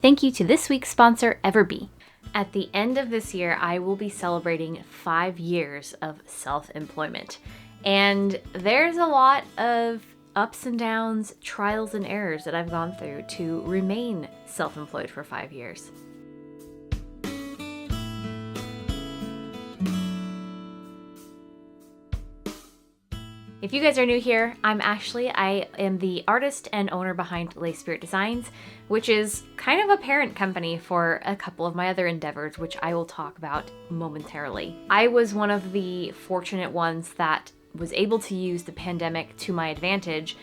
Thank you to this week's sponsor, Everbee. At the end of this year, I will be celebrating 5 years of self-employment. And there's a lot of ups and downs, trials and errors that I've gone through to remain self-employed for 5 years. If you guys are new here, I'm Ashley. I am the artist and owner behind Lace Spirit Designs, which is kind of a parent company for a couple of my other endeavors, which I will talk about momentarily. I was one of the fortunate ones that was able to use the pandemic to my advantage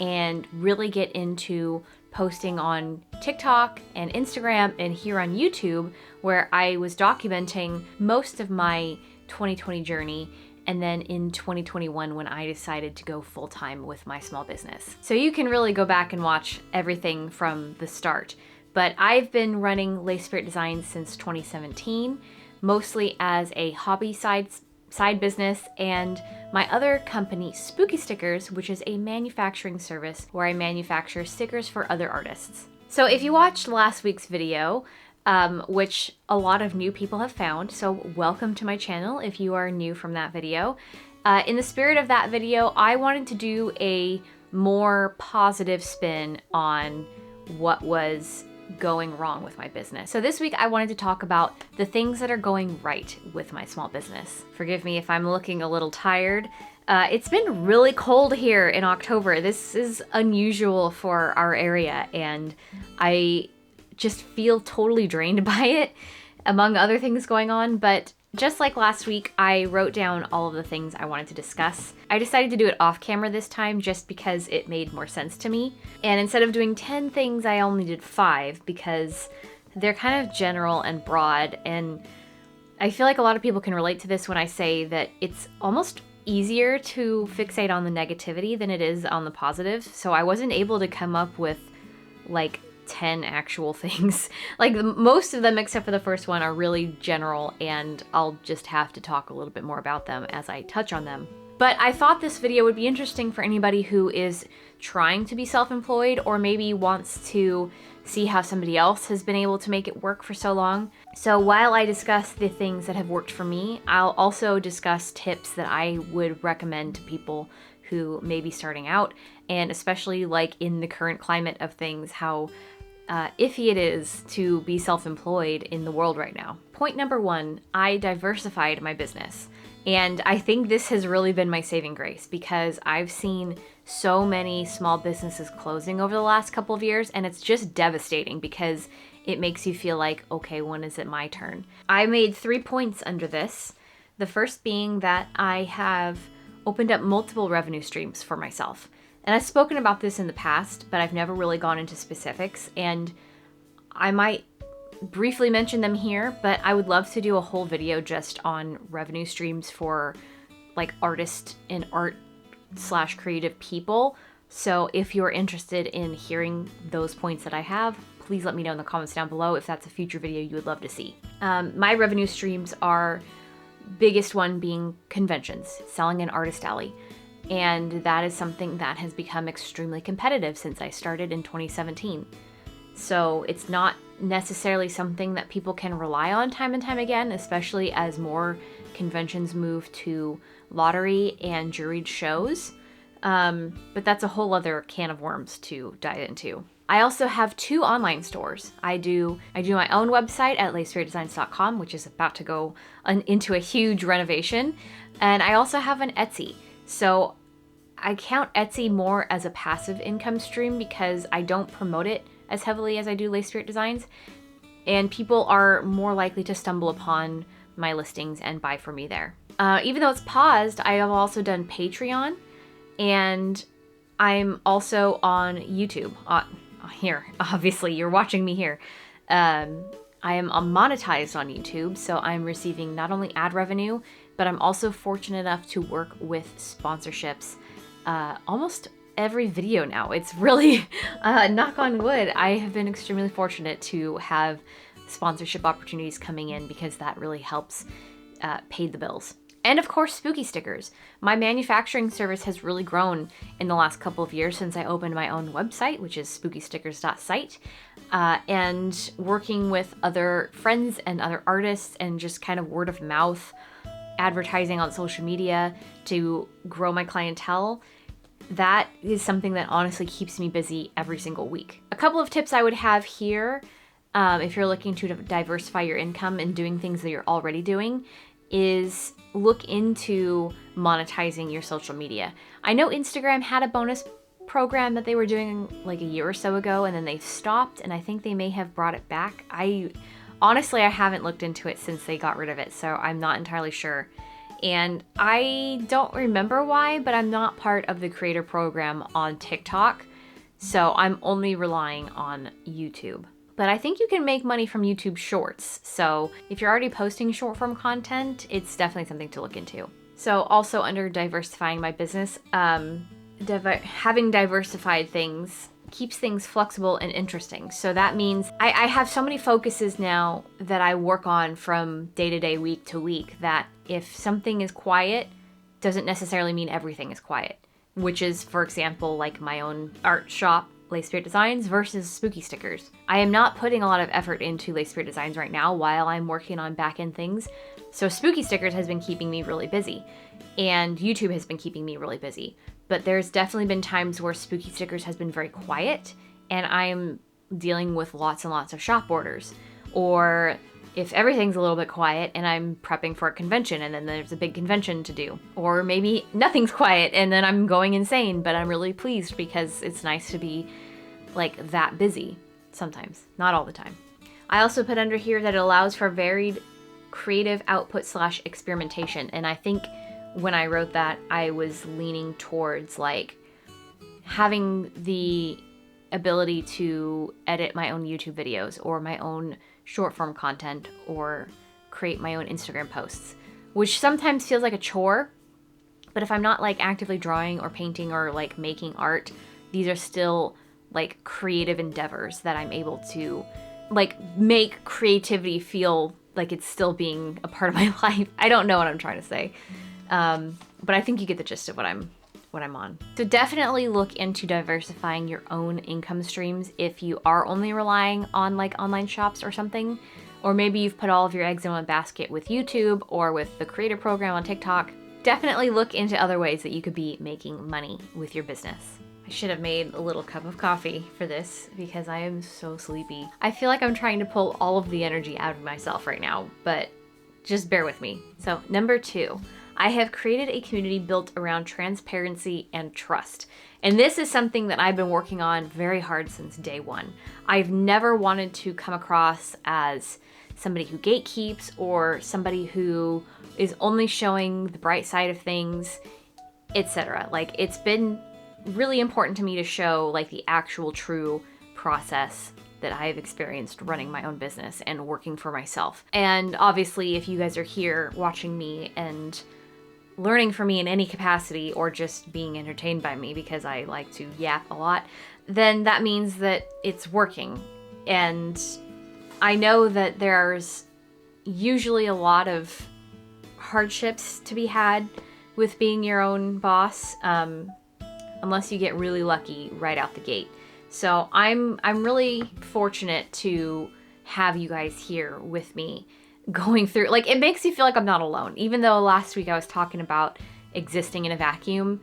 and really get into posting on TikTok and Instagram and here on YouTube, where I was documenting most of my 2020 journey, and then in 2021 when I decided to go full-time with my small business. So you can really go back and watch everything from the start. But I've been running Lace Spirit Designs since 2017, mostly as a hobby side business, and my other company, Spooky Stickers, which is a manufacturing service where I manufacture stickers for other artists. So if you watched last week's video, which a lot of new people have found, so welcome to my channel if you are new from that video. In the spirit of that video, I wanted to do a more positive spin on what was going wrong with my business. So this week I wanted to talk about the things that are going right with my small business. Forgive me if I'm looking a little tired. It's been really cold here in October. This is unusual for our area, and I just feel totally drained by it, among other things going on. But just like last week, I wrote down all of the things I wanted to discuss. I decided to do it off camera this time just because it made more sense to me. And instead of doing 10 things, I only did 5 because they're kind of general and broad. And I feel like a lot of people can relate to this when I say that it's almost easier to fixate on the negativity than it is on the positive. So I wasn't able to come up with like 10 actual things. Like most of them except for the first one are really general, and I'll just have to talk a little bit more about them as I touch on them. But I thought this video would be interesting for anybody who is trying to be self-employed or maybe wants to see how somebody else has been able to make it work for so long. So while I discuss the things that have worked for me, I'll also discuss tips that I would recommend to people who may be starting out, and especially like in the current climate of things, how iffy it is to be self-employed in the world right now. Point number 1, I diversified my business. And I think this has really been my saving grace because I've seen so many small businesses closing over the last couple of years, and it's just devastating because it makes you feel like, okay, when is it my turn? I made 3 points under this. The first being that I have opened up multiple revenue streams for myself. And I've spoken about this in the past, but I've never really gone into specifics, and I might briefly mention them here, but I would love to do a whole video just on revenue streams for like artists and art/creative people. So if you're interested in hearing those points that I have, please let me know in the comments down below if that's a future video you would love to see. My revenue streams are, biggest one being conventions, selling an artist alley. And that is something that has become extremely competitive since I started in 2017. So it's not necessarily something that people can rely on time and time again, especially as more conventions move to lottery and juried shows. But that's a whole other can of worms to dive into. I also have 2 online stores. I do my own website at lacespiritdesigns.com, which is about to go into a huge renovation. And I also have an Etsy. So I count Etsy more as a passive income stream because I don't promote it as heavily as I do Lace Spirit Designs, and people are more likely to stumble upon my listings and buy from me there. Even though it's paused, I have also done Patreon, and I'm also on YouTube. Here, obviously, you're watching me here. I am monetized on YouTube, so I'm receiving not only ad revenue, but I'm also fortunate enough to work with sponsorships almost every video now. It's really, knock on wood, I have been extremely fortunate to have sponsorship opportunities coming in because that really helps pay the bills. And of course, spooky stickers. My manufacturing service has really grown in the last couple of years since I opened my own website, which is spookystickers.site, and working with other friends and other artists and just kind of word of mouth advertising on social media to grow my clientele. That is something that honestly keeps me busy every single week. A couple of tips I would have here, if you're looking to diversify your income and doing things that you're already doing, is look into monetizing your social media. I know Instagram had a bonus program that they were doing like a year or so ago, and then they stopped, and I think they may have brought it back. Honestly, I haven't looked into it since they got rid of it, so I'm not entirely sure. And I don't remember why, but I'm not part of the creator program on TikTok, so I'm only relying on YouTube. But I think you can make money from YouTube Shorts, so if you're already posting short form content, it's definitely something to look into. So also under diversifying my business, having diversified things keeps things flexible and interesting. So that means I have so many focuses now that I work on from day to day, week to week, that if something is quiet, doesn't necessarily mean everything is quiet, which is, for example, like my own art shop, Lace Spirit Designs, versus spooky stickers. I am not putting a lot of effort into Lace Spirit Designs right now while I'm working on back-end things. So spooky stickers has been keeping me really busy, and YouTube has been keeping me really busy. But there's definitely been times where spooky stickers has been very quiet, and I'm dealing with lots and lots of shop orders. Or if everything's a little bit quiet and I'm prepping for a convention and then there's a big convention to do. Or maybe nothing's quiet and then I'm going insane, but I'm really pleased because it's nice to be like that busy sometimes, not all the time. I also put under here that it allows for varied creative output / experimentation. And I think when I wrote that, I was leaning towards like having the ability to edit my own YouTube videos or my own short form content or create my own Instagram posts, which sometimes feels like a chore. But if I'm not like actively drawing or painting or like making art, these are still like creative endeavors that I'm able to like make creativity feel like it's still being a part of my life. I don't know what I'm trying to say. But I think you get the gist of what I'm on. So definitely look into diversifying your own income streams if you are only relying on like online shops or something, or maybe you've put all of your eggs in one basket with YouTube or with the creator program on TikTok. Definitely look into other ways that you could be making money with your business. I should have made a little cup of coffee for this because I am so sleepy. I feel like I'm trying to pull all of the energy out of myself right now, but just bear with me. So number 2, I have created a community built around transparency and trust. And this is something that I've been working on very hard since day one. I've never wanted to come across as somebody who gatekeeps or somebody who is only showing the bright side of things, etc. Like, it's been really important to me to show like the actual true process that I have experienced running my own business and working for myself. And obviously, if you guys are here watching me and learning from me in any capacity or just being entertained by me because I like to yap a lot, then that means that it's working. And I know that there's usually a lot of hardships to be had with being your own boss, unless you get really lucky right out the gate. So I'm really fortunate to have you guys here with me going through, like, it makes you feel like I'm not alone. Even though last week I was talking about existing in a vacuum,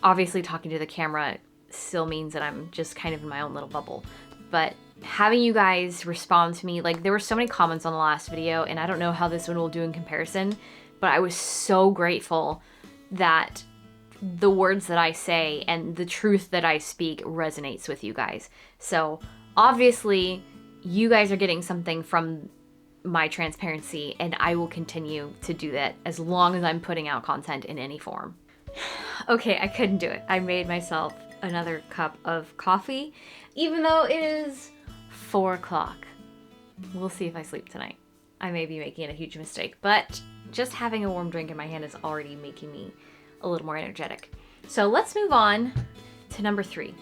obviously talking to the camera still means that I'm just kind of in my own little bubble. But having you guys respond to me, like, there were so many comments on the last video, and I don't know how this one will do in comparison, but I was so grateful that the words that I say and the truth that I speak resonates with you guys. So obviously you guys are getting something from my transparency, and I will continue to do that as long as I'm putting out content in any form. Okay, I couldn't do it. I made myself another cup of coffee, even though it is 4 o'clock. We'll see if I sleep tonight. I may be making a huge mistake, but just having a warm drink in my hand is already making me a little more energetic. So let's move on to number 3.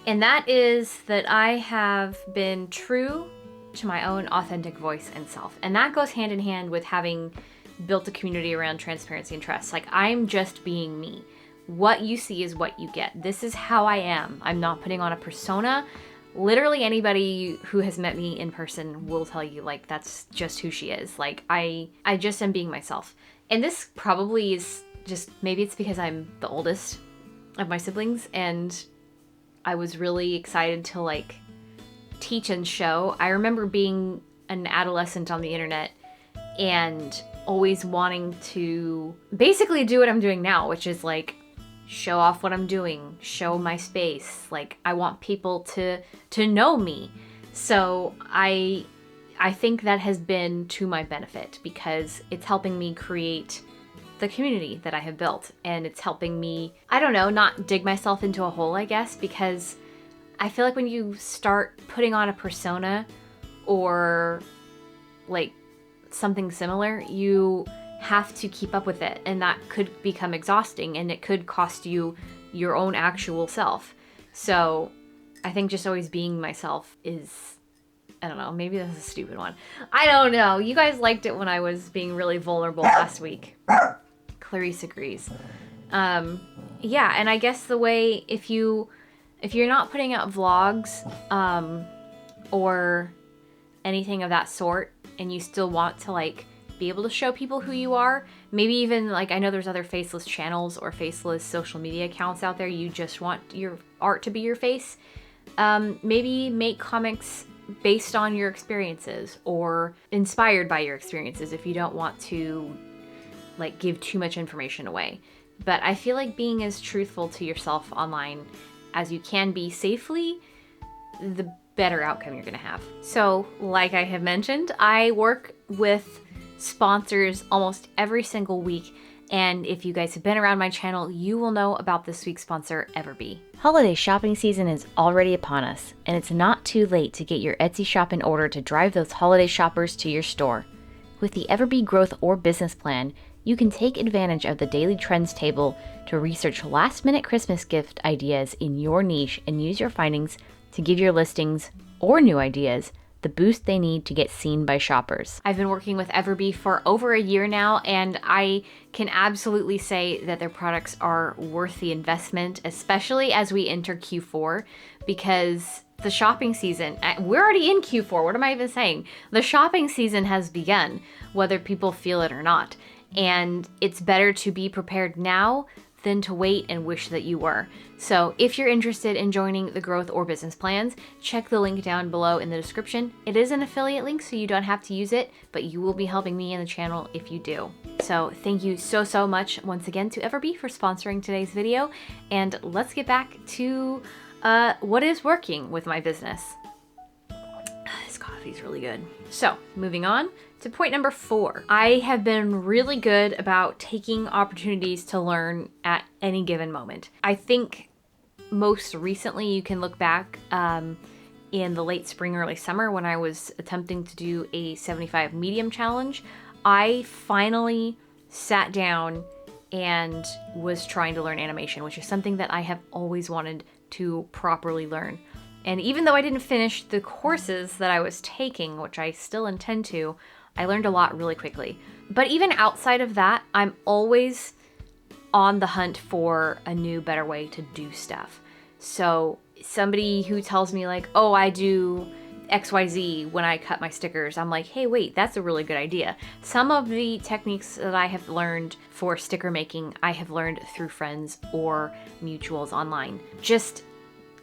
And that is that I have been true to my own authentic voice and self. And that goes hand in hand with having built a community around transparency and trust. Like, I'm just being me. What you see is what you get. This is how I am. I'm not putting on a persona. Literally anybody who has met me in person will tell you, like, that's just who she is. Like, I just am being myself. And this probably is just, maybe it's because I'm the oldest of my siblings and I was really excited to like teach and show. I remember being an adolescent on the internet and always wanting to basically do what I'm doing now, which is like show off what I'm doing, show my space. Like, I want people to know me. So I think that has been to my benefit because it's helping me create the community that I have built, and it's helping me, I don't know, not dig myself into a hole, I guess, because I feel like when you start putting on a persona or like something similar, you have to keep up with it, and that could become exhausting, and it could cost you your own actual self. So I think just always being myself is, I don't know, maybe that's a stupid one. I don't know. You guys liked it when I was being really vulnerable last week. Clarice agrees. Yeah, and I guess the way, if you're not putting out vlogs or anything of that sort, and you still want to like be able to show people who you are, maybe even like, I know there's other faceless channels or faceless social media accounts out there, you just want your art to be your face, maybe make comics based on your experiences or inspired by your experiences if you don't want to like give too much information away. But I feel like being as truthful to yourself online as you can be safely, the better outcome you're gonna have. So like I have mentioned, I work with sponsors almost every single week, and if you guys have been around my channel, you will know about this week's sponsor, Everbee. Holiday shopping season is already upon us, and it's not too late to get your Etsy shop in order to drive those holiday shoppers to your store. With the Everbee Growth or Business Plan, you can take advantage of the Daily Trends table to research last-minute Christmas gift ideas in your niche and use your findings to give your listings or new ideas the boost they need to get seen by shoppers. I've been working with Everbee for over a year now, and I can absolutely say that their products are worth the investment, especially as we enter Q4, because the shopping season, we're already in Q4, what am I even saying? The shopping season has begun, whether people feel it or not. And it's better to be prepared now than to wait and wish that you were. So if you're interested in joining the Growth or Business Plans, check the link down below in the description. It is an affiliate link, so you don't have to use it, but you will be helping me and the channel if you do. So thank you so much once again to Everbee for sponsoring today's video, and let's get back to what is working with my business. This coffee's really good. So moving on to point number 4. I have been really good about taking opportunities to learn at any given moment. I think most recently you can look back in the late spring, early summer when I was attempting to do a 75 medium challenge. I finally sat down and was trying to learn animation, which is something that I have always wanted to properly learn. And even though I didn't finish the courses that I was taking, which I still intend to, I learned a lot really quickly. But even outside of that, I'm always on the hunt for a new, better way to do stuff. So somebody who tells me like, oh, I do XYZ when I cut my stickers, I'm like, hey, wait, that's a really good idea. Some of the techniques that I have learned for sticker making, I have learned through friends or mutuals online. Just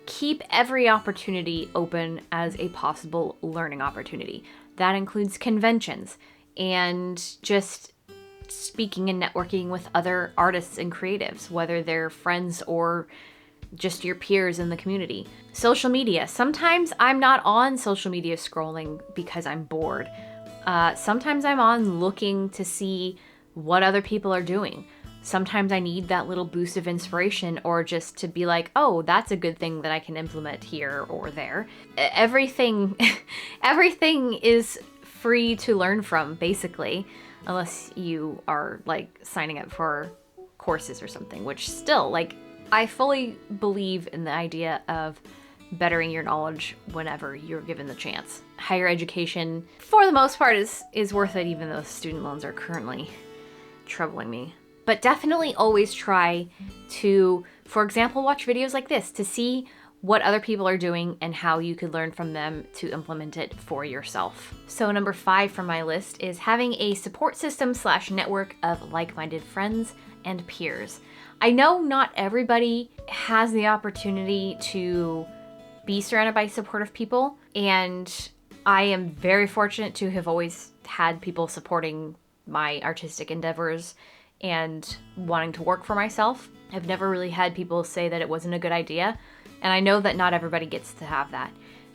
keep every opportunity open as a possible learning opportunity. That includes conventions and just speaking and networking with other artists and creatives, whether they're friends or just your peers in the community. Social media. Sometimes I'm not on social media scrolling because I'm bored. Sometimes I'm on looking to see what other people are doing. Sometimes I need that little boost of inspiration, or just to be like, oh, that's a good thing that I can implement here or there. Everything is free to learn from, basically, unless you are like signing up for courses or something, which still, like, I fully believe in the idea of bettering your knowledge whenever you're given the chance. Higher education, for the most part, is worth it, even though student loans are currently troubling me. But definitely always try to, for example, watch videos like this to see what other people are doing and how you could learn from them to implement it for yourself. So number 5 from my list is having a support system / network of like-minded friends and peers. I know not everybody has the opportunity to be surrounded by supportive people, and I am very fortunate to have always had people supporting my artistic endeavors and wanting to work for myself. I've never really had people say that it wasn't a good idea, and I know that not everybody gets to have that.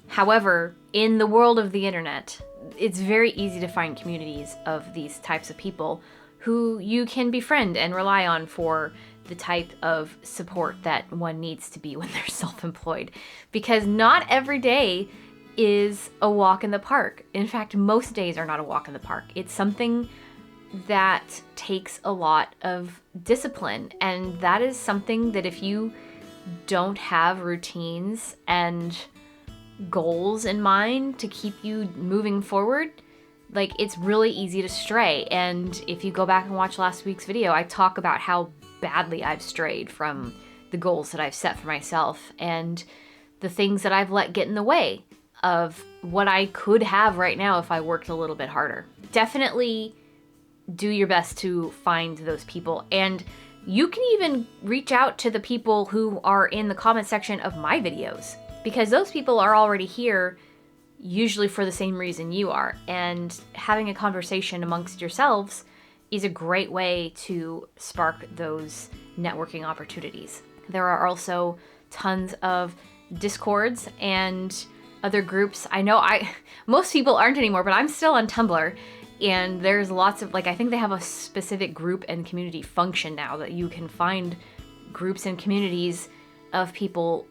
However, in the world of the internet, it's very easy to find communities of these types of people who you can befriend and rely on for the type of support that one needs to be when they're self-employed. Because not every day is a walk in the park. In fact, most days are not a walk in the park. It's something that takes a lot of discipline, and that is something that if you don't have routines and goals in mind to keep you moving forward, like, it's really easy to stray. And if you go back and watch last week's video, I talk about how badly I've strayed from the goals that I've set for myself and the things that I've let get in the way of what I could have right now if I worked a little bit harder. Definitely do your best to find those people, and you can even reach out to the people who are in the comment section of my videos, because those people are already here usually for the same reason you are, and having a conversation amongst yourselves is a great way to spark those networking opportunities. There are also tons of Discords and other groups. I know most people aren't anymore, but I'm still on Tumblr, and there's lots of, like, I think they have a specific group and community function now that you can find groups and communities of people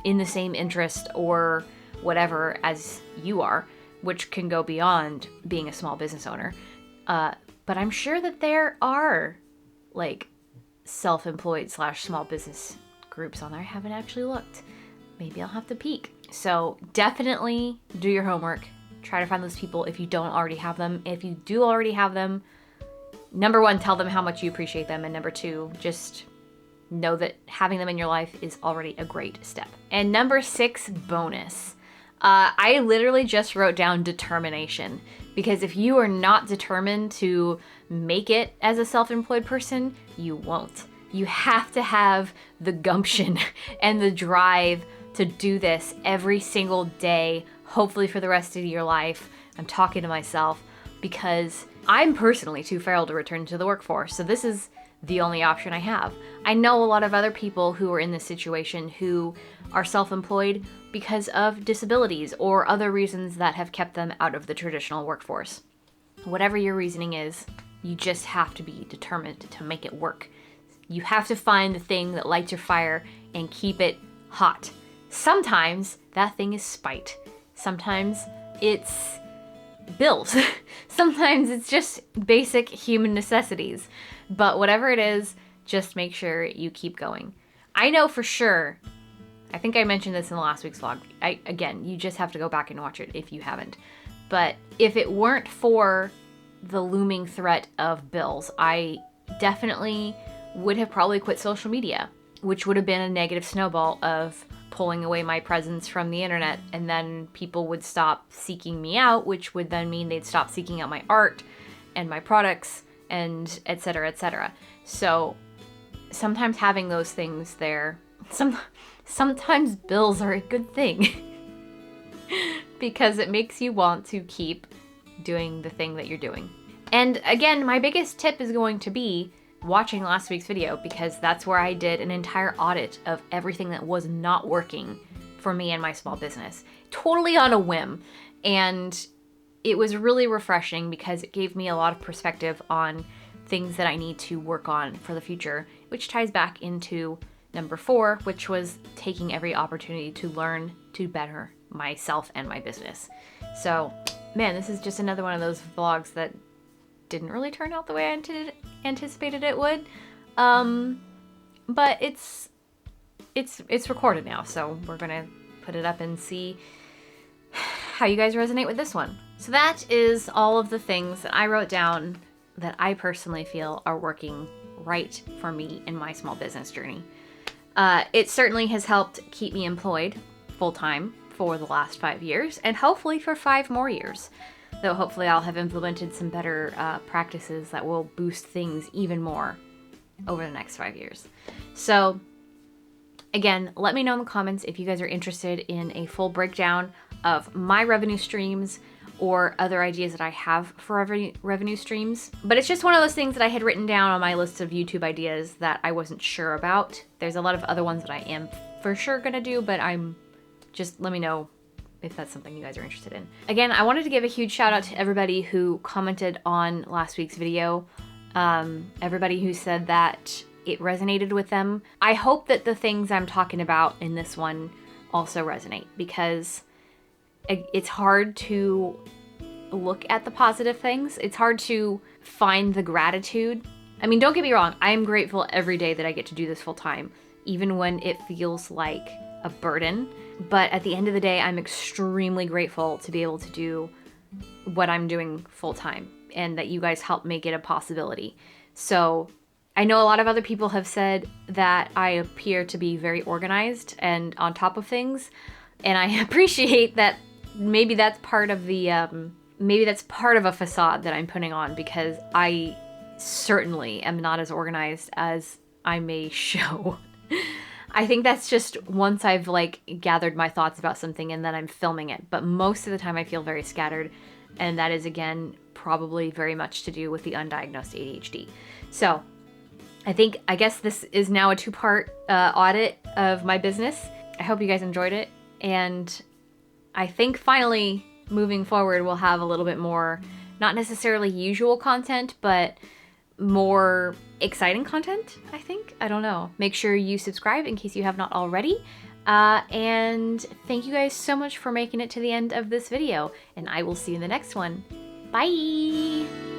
in the same interest or whatever as you are, which can go beyond being a small business owner. But I'm sure that there are, like, self-employed / small business groups on there. I haven't actually looked. Maybe I'll have to peek. So definitely do your homework. Try to find those people if you don't already have them. If you do already have them, number 1, tell them how much you appreciate them. And number 2, just know that having them in your life is already a great step. And number 6, bonus. I literally just wrote down determination, because if you are not determined to make it as a self-employed person, you won't. You have to have the gumption and the drive to do this every single day, hopefully for the rest of your life. I'm talking to myself because I'm personally too frail to return to the workforce, so this is the only option I have. I know a lot of other people who are in this situation who are self-employed because of disabilities or other reasons that have kept them out of the traditional workforce. Whatever your reasoning is, you just have to be determined to make it work. You have to find the thing that lights your fire and keep it hot. Sometimes that thing is spite. Sometimes it's bills. Sometimes it's just basic human necessities. But whatever it is, just make sure you keep going. I know for sure, I think I mentioned this in the last week's vlog. Again, you just have to go back and watch it if you haven't. But if it weren't for the looming threat of bills, I definitely would have probably quit social media, which would have been a negative snowball of pulling away my presence from the internet, and then people would stop seeking me out, which would then mean they'd stop seeking out my art and my products and etc., etc. So sometimes having those things there, sometimes bills are a good thing because it makes you want to keep doing the thing that you're doing. And again, my biggest tip is going to be watching last week's video, because that's where I did an entire audit of everything that was not working for me and my small business, totally on a whim. And it was really refreshing because it gave me a lot of perspective on things that I need to work on for the future, which ties back into number 4, which was taking every opportunity to learn to better myself and my business. So, man, this is just another one of those vlogs that didn't really turn out the way I anticipated it would. But it's recorded now, so we're gonna put it up and see how you guys resonate with this one. So that is all of the things that I wrote down that I personally feel are working right for me in my small business journey. It certainly has helped keep me employed full-time for the last 5 years, and hopefully for 5 more years. Though hopefully I'll have implemented some better practices that will boost things even more over the next 5 years. So again, let me know in the comments if you guys are interested in a full breakdown of my revenue streams or other ideas that I have for revenue streams. But it's just one of those things that I had written down on my list of YouTube ideas that I wasn't sure about. There's a lot of other ones that I am for sure gonna do, but just let me know if that's something you guys are interested in. Again, I wanted to give a huge shout out to everybody who commented on last week's video. Everybody who said that it resonated with them. I hope that the things I'm talking about in this one also resonate, because it's hard to look at the positive things. It's hard to find the gratitude. I mean, don't get me wrong, I am grateful every day that I get to do this full time, even when it feels like a burden. But at the end of the day, I'm extremely grateful to be able to do what I'm doing full time, and that you guys help make it a possibility. So I know a lot of other people have said that I appear to be very organized and on top of things, and I appreciate that. Maybe that's part of the maybe that's part of a facade that I'm putting on, because I certainly am not as organized as I may show. I think that's just once I've like gathered my thoughts about something and then I'm filming it. But most of the time I feel very scattered, and that is again probably very much to do with the undiagnosed ADHD. So I guess this is now a 2-part audit of my business. I hope you guys enjoyed it, and I think finally moving forward we'll have a little bit more, not necessarily usual content, but more exciting content, I think. I don't know. Make sure you subscribe in case you have not already. And thank you guys so much for making it to the end of this video, and I will see you in the next one. Bye!